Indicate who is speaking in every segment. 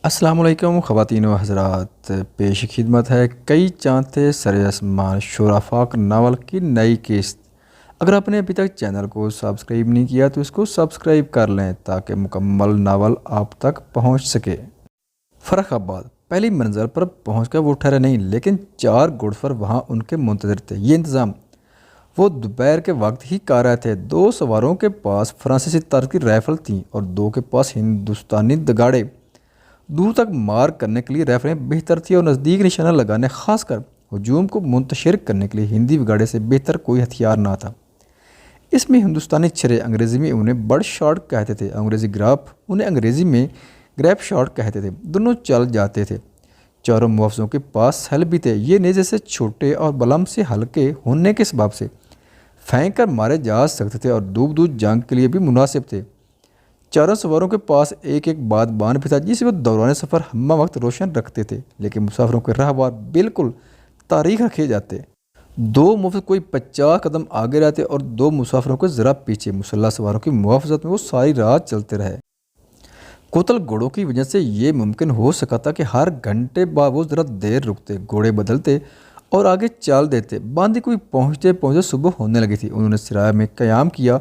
Speaker 1: السلام علیکم خواتین و حضرات، پیش خدمت ہے کئی چاند تھے سر آسمان شورافاق ناول کی نئی قسط۔ اگر آپ نے ابھی تک چینل کو سبسکرائب نہیں کیا تو اس کو سبسکرائب کر لیں تاکہ مکمل ناول آپ تک پہنچ سکے۔ فرخ آباد پہلی منزل پر پہنچ کر وہ ٹھہرے نہیں، لیکن 4 گھڑسوار وہاں ان کے منتظر تھے۔ یہ انتظام وہ دوپہر کے وقت ہی کر رہے تھے۔ 2 سواروں کے پاس فرانسیسی طرز کی رائفل تھیں اور 2 کے پاس ہندوستانی دگاڑے۔ دور تک مار کرنے کے لیے رائفلیں بہتر تھی اور نزدیک نشانہ لگانے، خاص کر ہجوم کو منتشر کرنے کے لیے ہندی بگاڑے سے بہتر کوئی ہتھیار نہ تھا۔ اس میں ہندوستانی چھرے، انگریزی میں انہیں بڑ شاٹ کہتے تھے، انگریزی گراپ انہیں انگریزی میں گریپ شاٹ کہتے تھے، دونوں چل جاتے تھے۔ چاروں محافظوں کے پاس سیل بھی تھے۔ یہ نیزے سے چھوٹے اور بلم سے ہلکے ہونے کے سبب سے پھینک کر مارے جا سکتے تھے اور دور دور جنگ کے لیے بھی مناسب تھے۔ چاروں سواروں کے پاس ایک ایک بادبان بھی تھا جسے وہ دوران سفر ہمہ وقت روشن رکھتے تھے، لیکن مسافروں کے راہوار بالکل تاریخ رکھے جاتے۔ 2 مفت کوئی 50 قدم آگے رہتے اور 2 مسافروں کو ذرا پیچھے۔ مسلح سواروں کی محافظت میں وہ ساری رات چلتے رہے۔ کوتل گھوڑوں کی وجہ سے یہ ممکن ہو سکا تھا کہ ہر گھنٹے بعد وہ ذرا دیر رکتے، گھوڑے بدلتے اور آگے چال دیتے۔ باندی کوئی پہنچتے پہنچتے صبح ہونے لگی تھی۔ انہوں نے سرائے میں قیام کیا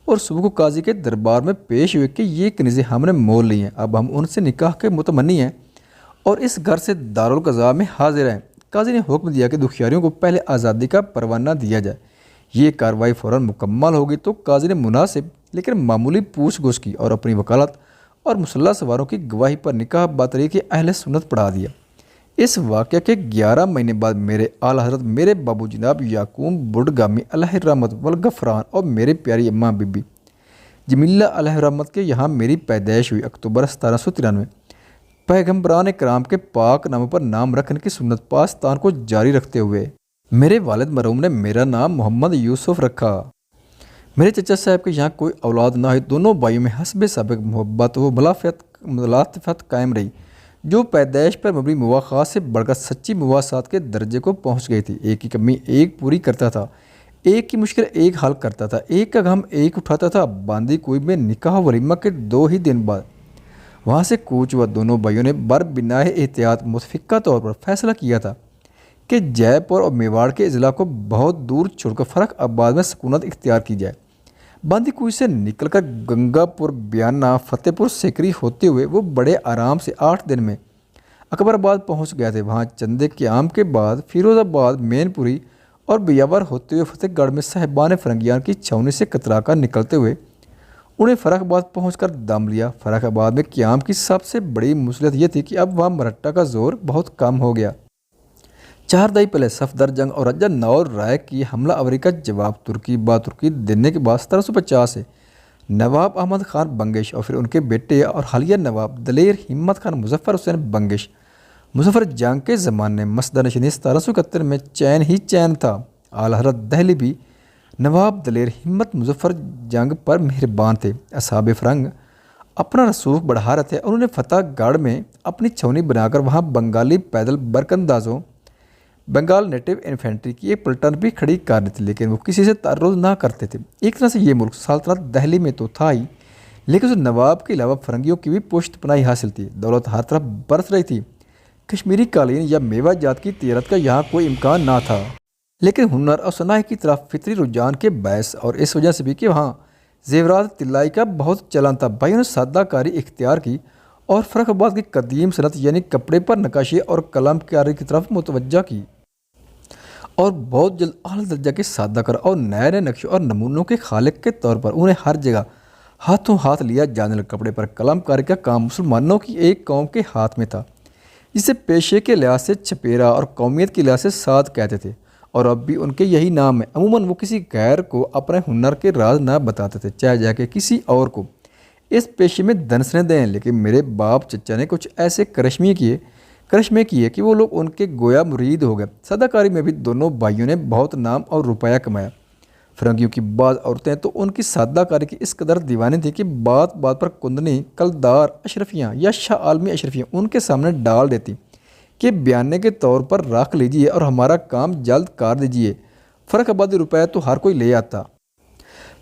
Speaker 1: اور صبح کو قاضی کے دربار میں پیش ہوئے کہ یہ کنیزیں ہم نے مول لی ہیں، اب ہم ان سے نکاح کے متمنی ہیں اور اس گھر سے دارالقضاء میں حاضر ہیں۔ قاضی نے حکم دیا کہ دکھیاریوں کو پہلے آزادی کا پروانہ دیا جائے۔ یہ کارروائی فوراً مکمل ہو گئی تو قاضی نے مناسب لیکن معمولی پوچھ گچھ کی اور اپنی وکالت اور مسلح سواروں کی گواہی پر نکاح بطریق اہل سنت پڑھا دیا۔ اس واقعہ کے 11 مہینے بعد میرے اعلیٰ حضرت میرے بابو جناب یعقوب بڈگامی علیہ الرحمت والغفران اور میری پیاری اماں بی بی جمیلہ علیہ الرحمت کے یہاں میری پیدائش ہوئی۔ اکتوبر 1793۔ پیغمبران کرام کے پاک ناموں پر نام رکھنے کی سنت پاکستان کو جاری رکھتے ہوئے میرے والد مرحوم نے میرا نام محمد یوسف رکھا۔ میرے چچا صاحب کے یہاں کوئی اولاد نہ ہوئی۔ دونوں بھائیوں میں حسب سابق محبت و ملاطفت قائم رہی، جو پیدائش پر مبنی مواخات سے بڑھ کر سچی مواصلات کے درجے کو پہنچ گئی تھی۔ ایک کی کمی ایک پوری کرتا تھا، ایک کی مشکل ایک حل کرتا تھا، ایک کا غم ایک اٹھاتا تھا۔ باندی کوئی میں نکاح ولیمہ کے 2 ہی دن بعد وہاں سے کوچ ہوا۔ دونوں بھائیوں نے بنائے احتیاط متفقہ طور پر فیصلہ کیا تھا کہ جے پور اور میواڑ کے اضلاع کو بہت دور چھوڑ کر فرخ آباد میں سکونت اختیار کی جائے۔ باندی کوئی سے نکل کر گنگا پور، بیانہ، فتح پور سیکری ہوتے ہوئے وہ بڑے آرام سے 8 دن میں اکبر آباد پہنچ گئے تھے۔ وہاں چندے قیام کے بعد فیروز آباد، مین پوری اور بیاور ہوتے ہوئے فتح گڑھ میں صاحبان فرنگیان کی چھاؤنی سے کترا کر نکلتے ہوئے انہیں فرخ آباد پہنچ کر دم لیا۔ فرخ آباد میں قیام کی سب سے بڑی مصیبت یہ تھی کہ اب وہاں مرہٹا کا زور بہت کم ہو گیا۔ 4 دہائی پہلے صفدر جنگ اور رجا نور رائے کی حملہ آوری کا جواب ترکی ترکی دینے کے بعد 1750 سے نواب احمد خان بنگش اور پھر ان کے بیٹے اور حالیہ نواب دلیر ہمت خان مظفر حسین بنگش مظفر جنگ کے زمانے مسدہ نشینی 1771 میں چین ہی چین تھا۔ اعلیٰ حضرت دہلی بھی نواب دلیر ہمت مظفر جنگ پر مہربان تھے۔ اصحاب فرنگ اپنا رسوخ بڑھا رہے تھے۔ انہوں نے فتح گڑھ میں اپنی چھاؤنی بنا کر وہاں بنگالی پیدل برقندازوں، بنگال نیٹو انفینٹری کی ایک پلٹن بھی کھڑی کر دی تھی، لیکن وہ کسی سے تعرض نہ کرتے تھے۔ ایک طرح سے یہ ملک سلطنت دہلی میں تو تھا ہی، لیکن اس نواب کے علاوہ فرنگیوں کی بھی پشت پناہی حاصل تھی۔ دولت ہر طرف برس رہی تھی۔ کشمیری قالین یا میوہ جات کی تجارت کا یہاں کوئی امکان نہ تھا، لیکن ہنر اور صناعت کی طرف فطری رجحان کے باعث اور اس وجہ سے بھی کہ وہاں زیورات طلائی کا بہت چلن تھا، بھائیوں نے سادہ کاری اختیار کی اور فرخ آباد کی قدیم صنعت یعنی کپڑے پر نقاشی اور قلم کاری کی طرف متوجہ کی اور بہت جلد اعلیٰ درجہ کے سادہ کار اور نئے نئے نقشوں اور نمونوں کے خالق کے طور پر انہیں ہر جگہ ہاتھوں ہاتھ لیا جانے لگا۔ کپڑے پر قلم کاری کا کام مسلمانوں کی ایک قوم کے ہاتھ میں تھا جسے پیشے کے لحاظ سے چھپیرا اور قومیت کے لحاظ سے سعد کہتے تھے، اور اب بھی ان کے یہی نام ہے۔ عموماً وہ کسی غیر کو اپنے ہنر کے راز نہ بتاتے تھے، چاہے جا کے کسی اور کو اس پیشے میں دنسنے دیں، لیکن میرے باپ چچا نے کچھ ایسے کرشمے کیے کہ وہ لوگ ان کے گویا مرید ہو گئے۔ سادہ کاری میں بھی دونوں بھائیوں نے بہت نام اور روپیہ کمایا۔ فرنگیوں کی بعض عورتیں تو ان کی سادہ کاری کی اس قدر دیوانی تھیں کہ بات بات پر کندنی، کلدار اشرفیاں یا شاہ عالمی اشرفیاں ان کے سامنے ڈال دیتی کہ بیانے کے طور پر رکھ لیجئے اور ہمارا کام جلد کر دیجئے۔ فرخ آبادی روپیہ تو ہر کوئی لے آتا۔